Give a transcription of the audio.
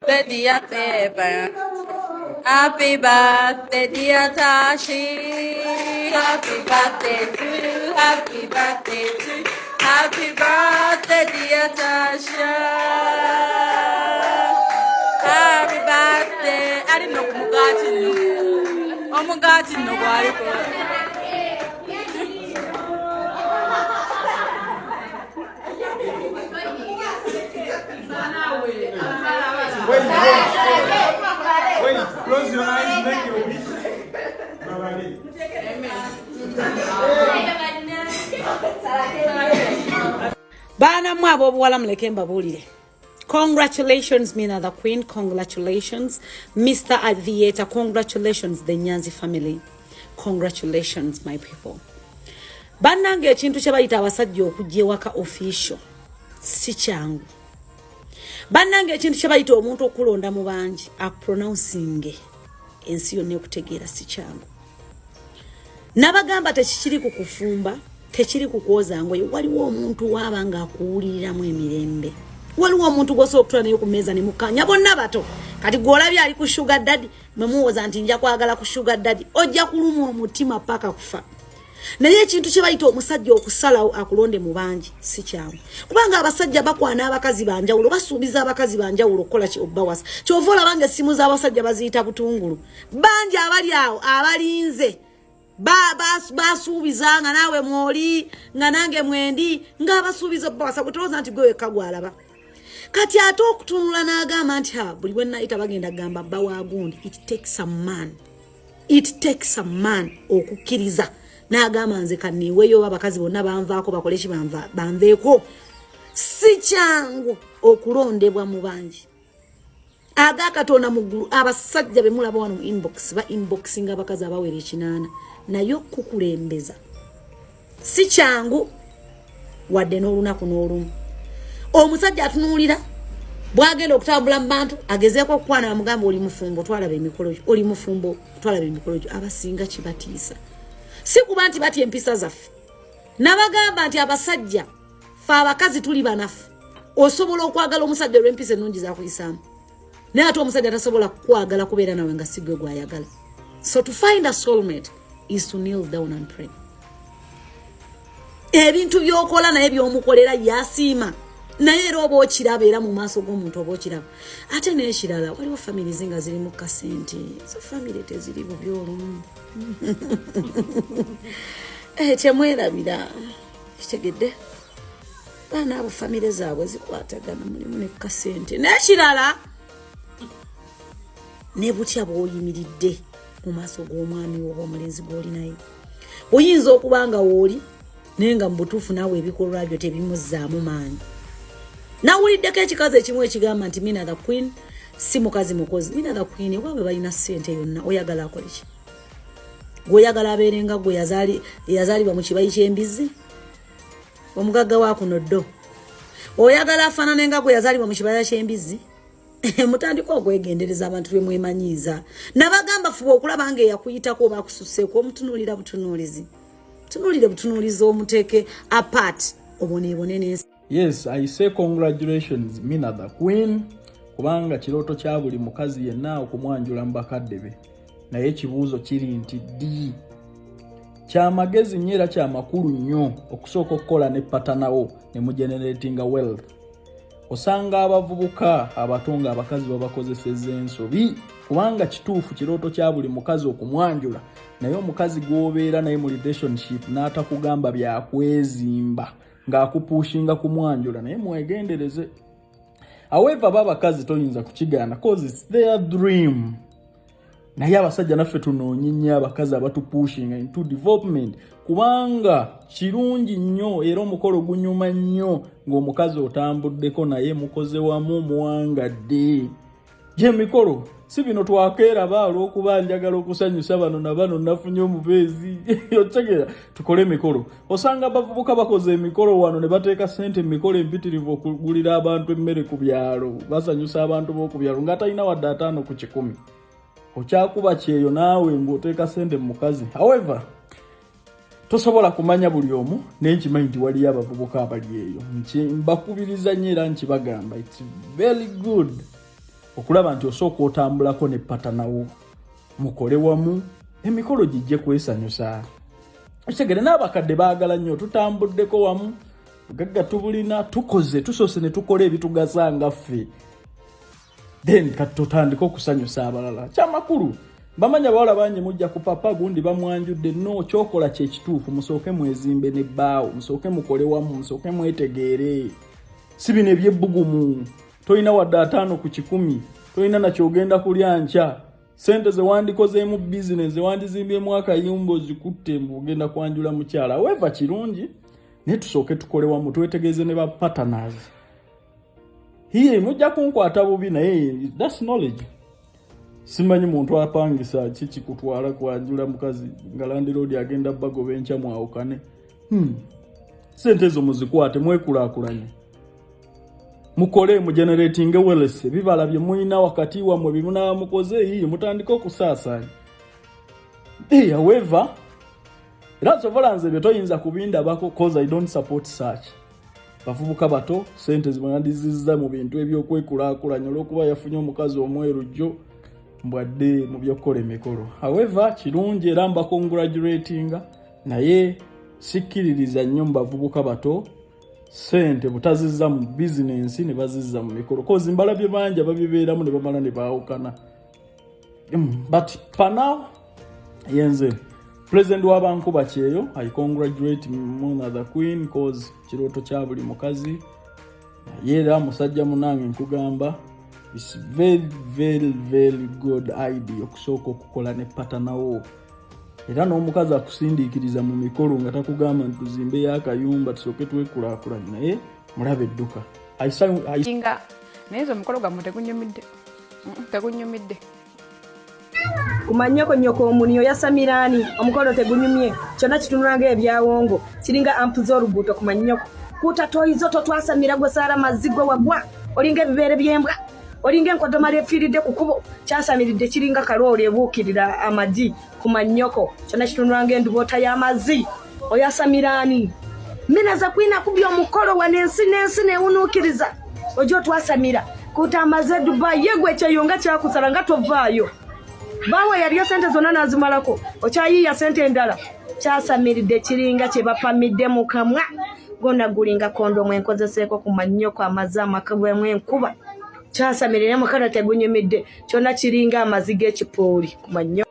dear Pepper. Happy birthday, dear Tashi. Happy birthday to you. Happy birthday to you. Happy birthday, dear Tasha. Happy birthday. I didn't know Mugati. Oh, Mugati, no, why? Wait, close your eyes, make your wish. Bana mwabo obuwala muleke mbabulire. Congratulations, Mina the Queen. Congratulations, Mr. Aviator. Congratulations, the Nyanzi family. Congratulations, my people. Banange ekintu kye bayita abasajja okujja ewaka official si kyangu. Banange ekintu kye bayita omuntu okulonda mu bangi apronouncing ensi yonna okutegeera si kyangu. Nabagamba tekikiri kukufumba, tekiri kukwoza ngoye. Waliwo omuntu waaba nga akuwuliriramu emirembe. Waliwo omuntu gwosobola okutula naye ku mmeeza ne mukanya bonna bato. Kati gwolabye ali ku sugar daddy mwemuwoza nti nja kwagala ku sugar daddy. Ojja kuluma omutima paka kufa. Naye ekintu kye bayita omusajja okusalawo akulonde mu bangi si kyangu. Kubanga abasajja bakwana abakazi banjawulo basuubiza abakazi banjawulo okukola ki obbawasa. Kyova olabanga essimu z'abasajja baziyita butungulu. Bangi abali awo abalinze basuubiza nga naawe mwoli nga nange mwendi nga abasuubiza obbawasa gutolooza nti gwe wekka gwalaba. Kati ate okutunula n'agamba nti buli bwe nayita bagenda gamba bba wa gundi. It takes a man. It takes a man okukkiriza. N'agamba nze kanniweeyo abakazi bonna banvaako bakole ki banveeko. Si kyangu okulondebwa mu bangi. Aga Katonda mu ggulu abasajja be mulaba wano mu inbox ba inboxing abakazi abawera ekinaana naye okukulembeza si kyangu wadde n'olunaku n'olumu. Omusajja atunuulira bwagenda okutambula mu bantu agezeeko okukwana bamugamba oli mufumbo twalaba emikolo gyo, oli mufumbo twalaba emikolo gyo. Abasinga kibatiisa si kuba nti batya empisa zaffe. Nabagamba nti abasajja fe abakazi tuli banafu. Osobola okwagala omusajja olw'empisa ennungi zakuyisaamu naye ate omusajja tasobola kukwagala kubeera nawe nga si gwe gwayagala. So to find a soulmate is to kneel down and pray. Ebintu by'okola naye by'omukolera yasiima naye era oba okiraba era mu maaso g'omuntu oba okiraba. Ate n'ekirala waliwo family zinga ziri mu kasente. So family teziri bubi olumu. Temwerabira kitegedde baana abo family zaabwe zikwatagana mulimu ne kasente. N'ekirala ne butya bw'oyimiridde mu maaso g'omwami oba omulenzi gw'oli naye. Oyinza okuba nga wooli naye nga mu butuufu naawe ebikolwa byo tebimuzzaamu maanyi. Nawuliddeko ekikazi ekimu ekigamba nti Mina the Queen si mukazi mukozi. Mina the Queen ewaabwe balina ssente yonna oyagala akole ki? Gweoyagala abeere nga gwe yazaalibwa mu kibayi ky'embizzi omugagga wa kuno ddo. Oyagala afaanane nga gwe yazaalibwa mu kibaya ky'embizzi. Mutandika okwegendereza abantu be mwemanyiiza. Nabagamba fuba okulaba nga eyakuyitako oba akususseeko omutunuulira butunuulizi. Tunuulire butunuulizi omuteeke apart oboneebone n'ensi. Yes, I say congratulations Mina the Queen kubanga kirooto kya buli mukazi yenna okumwanjula mu bakadde be. Naye ekibuuzo kiri nti ddi kyamagezi nnyo era kyamakulu nnyo okusooka okukola ne patanawo ne mu generating wealth. Osanga abavubuka abatonga abakazi babakozesezza ensobi kubanga kituufu kirooto kya buli mukazi okumwanjula naye omukazi gw'obeera naye mu relationship n'atakugamba byakwezimba ng'akupushinga kumwanjula naye mwegendereze. However babakazi toyinza kukigaana cause it's their dream. Naye abasajja naffe tunoonye nnyo abakazi abatupushinga into development kubanga kirungi nnyo era omukolo gunyuma nnyo ng'omukazi otambuddeko naye mukoze wamu muwangadde. Je mikolo si bino twakeeraba olw'okuba njagala okusanyusa bano na bano nafunye omubeezi. Otegera tukole emikolo. Osanga abavubuka bakoze emikolo wano ne bateeka ssente mu mikolo empitirivu okugulira abantu emmere ku byalo basanyusa abantu b'oku byalo nga talina wadde 5 ku 100. Okyakuba kyeyo naawe ng'oteeka ssente mu mukazi. However tosobola kumanya buli omu n'enkimanyi nti waliyo abavubuka abali eyo. Mbakubiriza nnyo era nkibagamba it's very good okulaba nti osooka otambulako ne patanawo mukole wamu emikolo gijje kwesanyusa. Ekigere n'abakadde baagala nnyo tutambuddeko wamu gagga tubulina tukoze tusoose ne tukola ebitugasa nga ffe then kati tutandika okusanyusa abalala. Kyamakulu bamanya bawala bangi mujja ku papa gundi bamwanjudde no kyokola kye kituufu musooke mwezimbe ne bbaawo musooke mukole wamu musooke mwetegeere si bino ebyebbugumu toyina wadde 5 ku 10 toyina nakyogenda kulya nkya sente ze wandikozeemu business ze wandizimbyemu akayumba ozikutte mbugenda kwanjula mukyala weva kirungi naye tusooke tukole wamu twetegeeze ne ba partners. Hiye mujja kunkwata bubi naye that's knowledge. Simanyi muntu apangisa kiki kutwala kwanjula mukazi nga landlord agenda bagoba enkya mwawukane. Sente zo muzikwate mwekulaakulanye. Mukole mu generating wealth bibala bye muina wakati wa mwe bimuna mukoze hii mutandika okusaasanya. However, that's overlanze bye toyinza kubinda bako cause I don't support such. Bafubuka bato sente zibandiziza mu bintu ebyokwekulaakulanya olwokuba yafunye omukazi omweru jjo mbwadde mu byokola emikolo. However, kirungi era mba congratulating naye sikiririza nnyo bavubuka bato sente butazizza mu business ne bazizza mu mikolo kozi mbalabye banja babibeeramu ne bamala ne baawukana. But for now yenze president w'abankuba kyeyo I congratulate Mina the queen cause kirooto kya buli mukazi yeera musajja munange nkugamba it's very good idea okusooka okukola ne patanawo era n'omukazi akusindiikiriza mu mikolo nga takugamba nti tuzimbe y'akayumba tusooke twekulaakulanye naye mulabe edduka kinga naye ezo omukolo gwammwe tegunyumidde kumanyoko nyoko omuniyo yasamirani omukolo tegunyumye kyonna kitunulanga ebyawongo kiringa ampu z'oluguudo kumanyoko kutatoyizo totwasamira gwe saara mazigwe wagwa olinga ebibeere by'embwa olinga enkodomali efiiridde ku kubo kyasamiridde kiringa kalooli ebuukirira amagi kumanyoko kyonna kitunulanga enduboota y'amazzi oyasamirani Mina za queen akubya omukolo wa n'ensi neewunuukiriza ojo twasamira kutamaze Dubai yegwe ekyeyonga kyakusala nga tovaayo bawe yaliyo sente zonna nazimalako okyayiiya sente endala kyasamiridde kiringa kye bapamidde mu kamwa gonna gulinga kondomu enkozeseeko ku mannyoko amazzi amakabwemu enkuba kyasamirire mukalo tegunyumidde kyonna kiringa amazi g'ekipooli ku mannyo